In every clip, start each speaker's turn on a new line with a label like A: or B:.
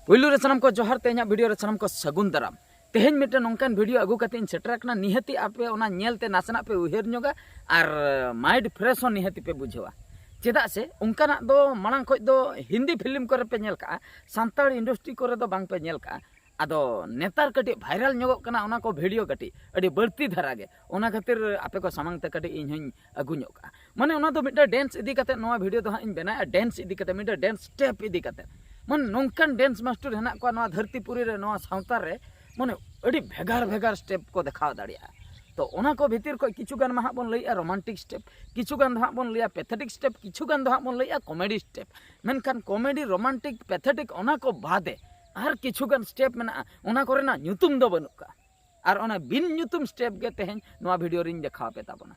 A: पुलू रे सनम को जोहार तेज वीडियो रे सनम को सगुन दाराम तेज मिट्टे नौकान वीडियो अगू करते सेटरना निहती आपे ओना नेलते नासना पे उहेर नोगा और माइंड फ्रेश हो निहती पे बुझेवा चेदा से उनकाना दो मांग खो दो हिंदी फिल्म करे पे नेल का सानताड़ इंडस्ट्री करे दो बांग पे नेल का आदो नेतार कटी भाइरल नोगो कना ओना को वीडियो कटी अडी बढ़ती धरा गे ओना खातिर आपे को सामंग ते कटी इन हई अगू नोका माने ओना दो मिट्टे डांस इदी कते नोवा वीडियो दो इन बेना डांस इदी कते मिट्टे डांस स्टेप इदी कते मन नौकान डांस मास्टर हेना को नोवा धरतीपुरी रे नोवा सावता रे माने अड़ी भेगार भेगार स्टेप को देखाव दाड़िया तो ओना को भीतर को किछुगान मा बन लइया रोमांटिक स्टेप किछुगान दा बन लइया पैथेटिक स्टेप किछुगान दा बन लइया comedy step मेनखान comedy romantic pathetic ओना को बादे आर किछुगान स्टेप मेना ओना कोरेना ᱧᱩᱛᱩᱢ दो बनुका आर ओना बिन ᱧᱩᱛᱩᱢ स्टेप गे तेहेन नोवा वीडियो रिन देखाव पे ताबोना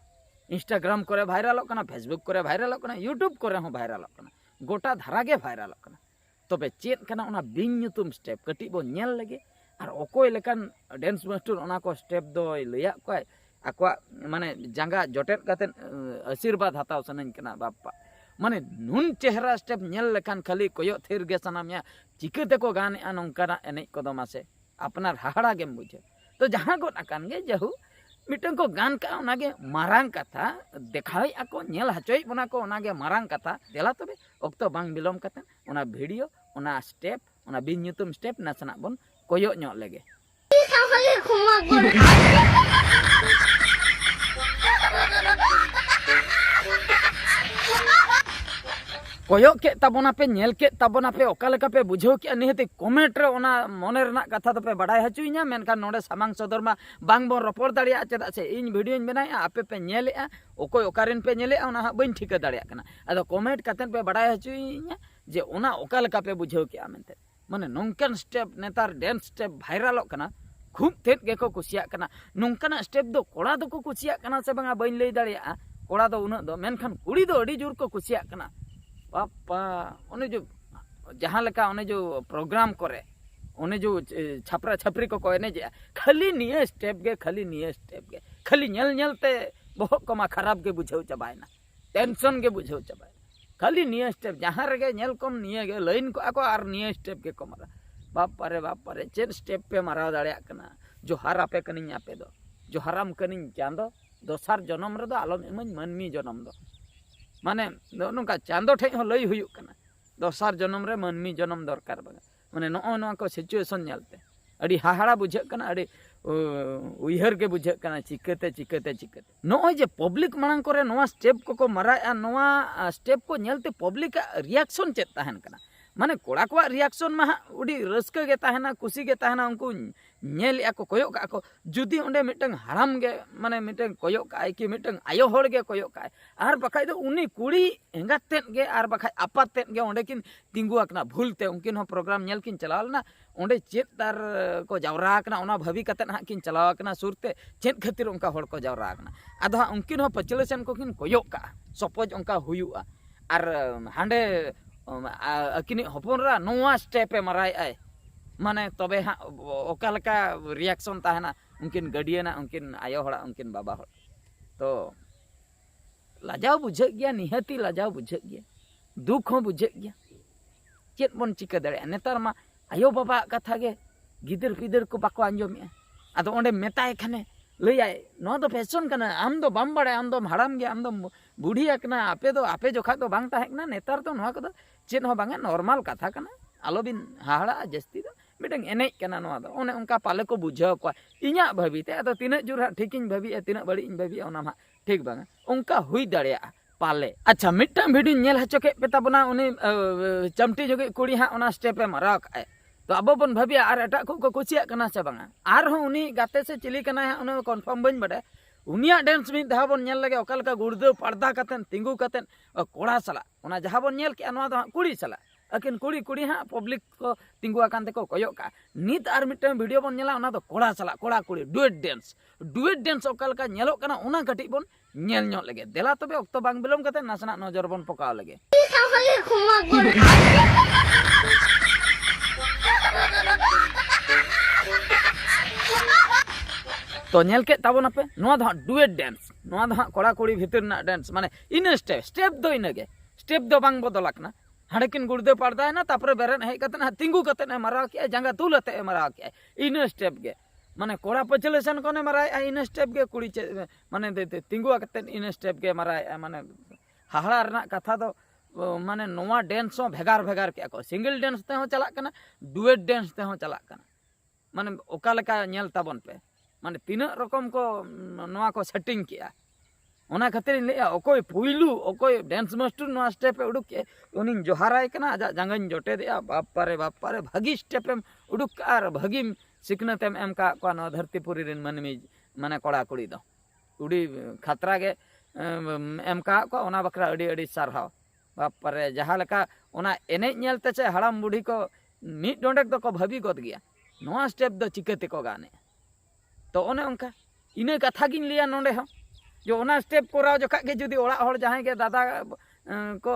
A: इंस्टाग्राम करे भाइरलक कना फेसबुक करे भाइरलक कना यूट्यूब करे हो भाइरलक कना गोटा धारा गे भाइरलक कना तबे चेत कना ओना बिन ᱧᱩᱛᱩᱢ स्टेप कटी बो नेल लगे और अकोय लेकान डांस मास्टर ओना को स्टेप दो लैया कोय आको माने जांगा जोटेट काते आशीर्वाद हताव सनन कना बापा माने नुन चेहरा स्टेप नेल लेकान खाली कोयो थेर गे सनामिया चिकते को गाने नौकाना एने को मासे अपनार हाहाड़ा गेम बुझे तो जहाँ को अकान गे जहू मिटन को गान का ओनागे मारांग कथा देखाई आको नेल हचोई बना को ओनागे मारांग कथा देला तबे ओक्तो बांग बिलोम कते ओना वीडियो ओना स्टेप ओना बिन ᱧᱩᱛᱩᱢ स्टेप नासना बन कोयो ᱧᱚᱜ लेगे कोयो के तबोना पे नेल के तबोना पे ओका लेका पे बुझो के निहते कमेंट रे ओना मने रना कथा तो पे बडाय हचुइया मेनखान नोडे सामांग सदर मा बांग बोन रपोड़ दाड़िया चेदा से इन वीडियो बनाया आपे पे नेलेआ ओकोय ओकारिन पे नेलेआ ओना बइन ठिका दाड़िया कना अदो कमेंट कतेन पे बडाय हचुइया जे ओना ओका लेका पे बुझो के मेनते माने नौकान स्टेप नेतार डांस स्टेप भाइरल कना खूब तेज गेको कुसिया कना नौकाना स्टेप दो कोड़ा दो को कुसिया कना से बंगा बइन लई दाड़िया कोड़ा दो उना दो मेनखान कुड़ी दो अडी जोर को कुसिया कना पापा ओने जो जहाँ लेका ओने जो प्रोग्राम करे ओने जो छपरा छपरी को एने जे खाली निये स्टेप गे खाली नेल नेलते बहुत कमा खराब के बुझाव चबायना टेंशन के बुझाव चबायना खाली निये स्टेप जहाँ रे नेल कम निये गे लाइन को आको आर निये स्टेप के कमरा बापा रे चेन स्टेप पे माराव दाड़िया कना जो हार आपे कनिኝ आपे दो जो हराम कनिኝ चांदो दोसार जन्म रे दो आलम इमन मनमी जन्म दो माने नोका चांदो ठे हो लई हुयुक कना दोसार जन्म रे मनमी जन्म दरकार बगा माने नो को सिचुएशन नेलते अड़ी हाहाड़ा बुझे कना अड़ी उइहर के बुझे कना चिकते नो जे पब्लिक मांग करे नोआ स्टेप को मारा नोआ स्टेप को नेलते पब्लिक रिएक्शन चेत ताहन कना माने कोड़ा को रिएक्शन मा उडी रस्क गे ताहना खुशी गे ताहना उनको नेल को कोयो का को जुदी ओंडे मिटंग हराम गे माने मिटंग कोयो का कि मिटंग आयो होड़ गे कोयो का आर बखाय दो उनी कुड़ी एंगातेन गे आर बखाय आपातेन गे ओंडे किन तिंगु आकना भूलते उनकिन हो प्रोग्राम नेल किन चलावलना ओंडे चेत तार को जावरा आकना ओना भाभी कतेन हा किन चलाव आकना सुरते चेत खातिर उनका होड़ को जावरा आकना आदो उनकिन हो पचलेसन को किन कोयो का सपोज उनका हुयुआ आर हांडे अकिनी हपनरा नोआ स्टेप पे माराय आय माने तबे हा ओका लका रिएक्शन ताहना उनकिन गडियना उनकिन आयो होड़ा उनकिन बाबा होड़ तो लाजाव बुझे गया निहती लाजाव बुझे गया दुख हो बुझे गया चेत बन चिका दाड़े नेतार मा आयो बाबा कथा गे गिदर पिदर को बाको आंजोमे आदो ओंडे मेताय खाने लैया नो दो फैशन कना आम दो बाम बड़े आम दो हाड़ाम गे आम दो बुढ़ी कना आपे जोखा तो बांग ताहे कना नेतार तो नोआ को चेत हो बांगा नॉर्मल कथा कना आलो बिन हाहाड़ा जस्ती दो मिटंग एने कना नोआ दो ओने उनका पाले को बुझाव को इኛ भाबीते आदो तिना जुर ठीकिन भाबी तिना बड़ी इन भाबी ओना मा ठीक बांगा उनका हुई दाड़िया पाले अच्छा मिटंग वीडियो नेल हचो के पेता बना उनी चमटी जोगे कुड़ी हा ओना स्टेप पे माराव का तो अब बन भाबिया आर एटा को कुचिया कना से बांगा आर हो उनी गाते से चिली कना है उनी कन्फर्म बन बडे उनिया डांस मिद धाव बन नेल लगे ओका लका गुड़दो पर्दा कतेन तिंगु कतेन कोड़ा सला ओना जहां बन नेल के नोआ दो कुड़ी सला अकिन कुड़ी हाँ पब्लिक को तिंगु आकान ते को कोयो का नित आर मिटन वीडियो बन नेला ओना दो कोड़ा सला कोड़ा कुड़ी डुएट डांस ओका लका नेलो कना ओना कटी बन नेल ᱧᱚᱜ लगे देला तबे ओक्तो बांग बिलोम कते नासना नजर बन पकाव लगे तो नेल के ताबोना पे नोआ दो डुएट डांस नोआ दो कोड़ा कुड़ी भीतर ना डांस माने इन स्टेप दो इनगे स्टेप दो बांग बदलकना हाँ किन गुड़दे पड़दायना तापर बेरन हेज कते ना तिंगू कते माराव के जांगा तुल अते माराव के इन स्टेप के माने कोड़ा पचले सन कोने माराय इन स्टेप के कुड़ी माने तिंगू कते इन स्टेप के माराय माने हाहड़ा रना कथा दो माने नोवा डांस हो भेगार भेगार के को सिंगल डांस ते हो चला कना डुएट डांस ते हो चला कना माने ओका लेका नेल ताबन पे माने तीना रकम को नोवा को सेटिंग किया ओना खातिर ले ओकोय पुइलू ओकोय डांस मास्टर नो स्टेप उडुक के उनी जोहाराय कना आजा जांगन जोटे दे बापारे भागी स्टेप एम उडुक आर भागी सिकनत एम का को नो धरतीपुरी रिन मनमी माने कोड़ा कुड़ी दो उडी खतरा के एम का को ओना बकरा अडी अडी सारहाव बापारे जहां लेका ओना एने नेलते चे हड़ाम बुढ़ी को मिट डोंडेक दो को भाभी गोद गया नोआ स्टेप दो चिकते को गाने तो ओने उनका इने कथा गिन लिया नोंडे हो जो ओना स्टेप कोराव जो के जुदी ओड़ा हर जहां के दादा को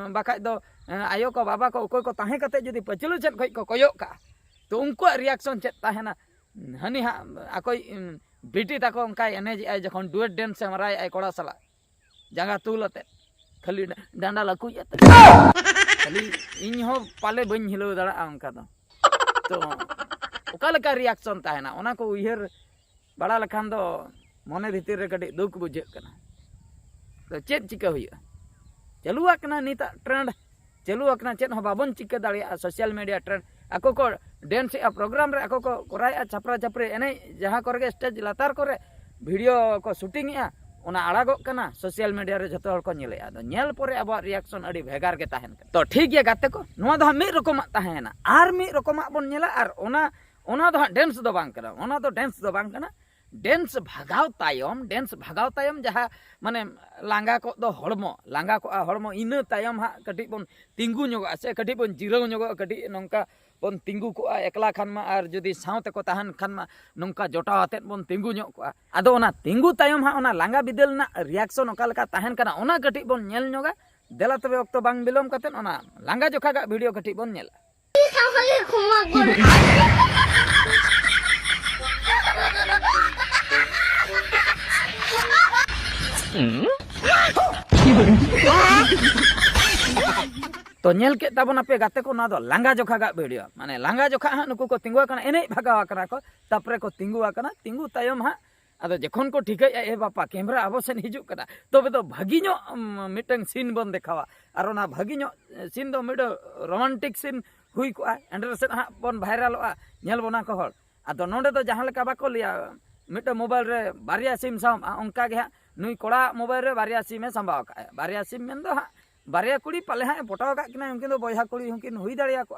A: बाखा दो आयो को बाबा को ओकोय को ताहे कते जुदी पचलु चेत खय को कोयो का तो उनको रिएक्शन चेत ताहेना हनी हा अकोय बेटी ताको उनका एनेज आय जखन डुएट डांस से मराय आय कोड़ा सला जांगा तुलते खाली डांडा लकुयते खाली इन हो पाले बन हिलो दड़ा उनका तो ओका लेका रिएक्शन ताहेना ओना को उयहर बड़ा लखान दो मने भीतर रे कटी दुख बुझे कना तो चेत चिका हुआ चलू आकना निता ट्रेंड चलू आकना चेत हो बाबन चिका दाड़िया सोशल मीडिया ट्रेंड आको को डांस प्रोग्राम रे आको को कराया छपरा छपरे एने जहां करे स्टेज लातार करे वीडियो को शूटिंग या ओना आड़ागो कना सोशल मीडिया रे जतो हर को नेले आदो नेल परे अब रिएक्शन अडी भेगार के ताहेन तो ठीक गया गाते को नोआ दो मी रकम ताहेना आर मी रकम बन नेला आर ओना दो डांस दो बांग करा ओना दो डांस दो बांग कना डांस भागाव तायम जहाँ माने लांगा को दो हड़मो लांगा को हड़मो इन तायम हा कटी बन तिंगू ñoगा से कटी बन जिराव ñoगा कटी नोंका बन तिंगू को एकला खान मा आर जदी सावते को ताहन खान मा नोंका जोटा आते बन तिंगू ñoग को आदो ओना तिंगू तायम हा ओना लांगा बिदल ना रिएक्शन ओका लका ताहन कना ओना कटी बन नेल ñoगा देला तबे वक्त बांग बिलोम कते ओना लांगा जोखा गा वीडियो कटी बन नेला तो नेल के ताबोना पे गाते को ना दो लांगा जोखा गा वीडियो माने लांगा जोखा हा नुकु को तिंगुआ कना एने भागावा कना को तापरे को तिंगुआ कना तिंगु तायम हा आदो जखन को ठीक ए बापा कैमरा अबो सेन हिजु कना तबे तो भागी नो मिटंग सीन बन देखावा आर ओना भागी नो सीन दो मिडो रोमांटिक सीन हुई को एंडरसेन हा बन वायरलवा नेल बोना को हर आदो नोंडे तो जहां लेका बाको लिया मिटो मोबाइल रे बारिया सिम साम उनका गे नुई कोड़ा मोबाइल रे बारिया सिम संभाव का बारिया सिम मेन दो बारिया कुड़ी पाले हाँ पटाव का उनकिन दो बया कुड़ी उनकिन हुई दाड़िया को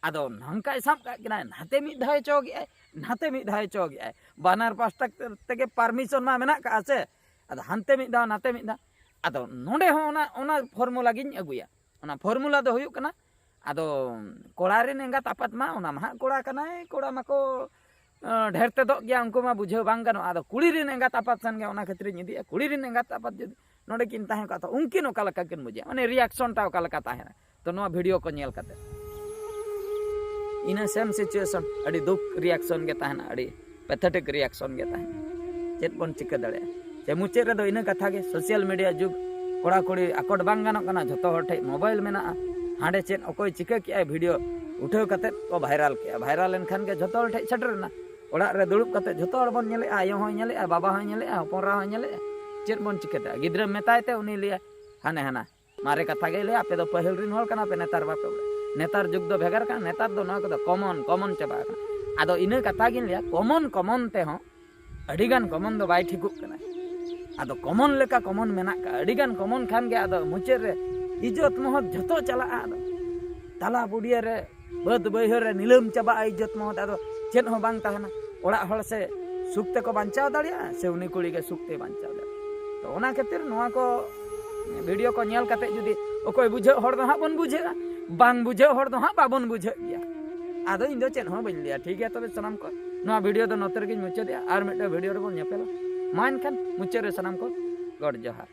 A: आदो नंका साब का नाते मिद धाय चो गए नाते मिद धाय चो गए बानर पास्ता तेगे परमिशन मा मेना का से आदो हानते मिद दा नाते मिद दा आदो नोंडे हो ओना फॉर्मूला गिन अगुया ओना फॉर्मूला दो हुयुक कना आदो कोड़ा रे नेंगा तापत मा ओना मा कोड़ा कनाय कोड़ा माको ढेर ते दो गया उनको मा बुझे बांग गानो आदो कुड़ी रे नेंगा तापत सन गया ओना खतरे निदी कुड़ी रे नेंगा तापत जदी नोडे किन ताहे का तो उनकिन ओका लका किन बुझे माने रिएक्शन टा ओका लका ताहे तो नो वीडियो को नेल कते इन सेम सिचुएशन अडी दुख रिएक्शन के ताहे अडी पैथेटिक रिएक्शन के ताहे चेत बन चिका दड़े जे मुचे रे दो इन कथा के सोशल मीडिया जुग कोड़ा कुड़ी आकोड बांग गानो कना जतो हर ठे मोबाइल मेना हांडे चेत ओकोय चिका के वीडियो उठाव कते को वायरल के वायरल एनखान के जतो हर ठे छटरना ओड़ा रे दुड़ुब कते जतो हर बन नेले आयो हो नेले बाबा हो नेले हपरा हो नेले चेत बन चिकते गिद्रा मेतायते उनी लिया हाने हाना मारे कथा गे ले आपे दो पहल रिन होल कना पे नेतार बापे नेतार जुग दो भेगार का नेतार दो ना को कॉमन चबा आदो इने कथा गिन लिया कॉमन ते हो अडिगान कॉमन दो बाय ठिकुक कना आदो कॉमन लेका कॉमन मेना का अडिगान कॉमन खान के आदो मुचे रे इज्जत मोहत जतो चला आदो ताला बुडिया रे बद बहिर रे नीलम चबा इज्जत मोहत आदो चेत हो बांग ताहना ओड़ा हल से सुखते को बांचाव दाड़िया से उनी कुड़ी के सुखते बांचाव तो ओना खातिर नोआ को वीडियो को नेल कते जुदी ओकोय बुझे हर दो हा बन बुझेगा बांग बुझे हर दो हा बाबन बुझे गया आदो इन दो चेत हो बन लिया ठीक है तबे सनम को नोआ वीडियो दो नोतर गिन मुचे दिया आर मिटे वीडियो रे बन नेपेला मान खान मुचे रे सनम को गॉड जोहार।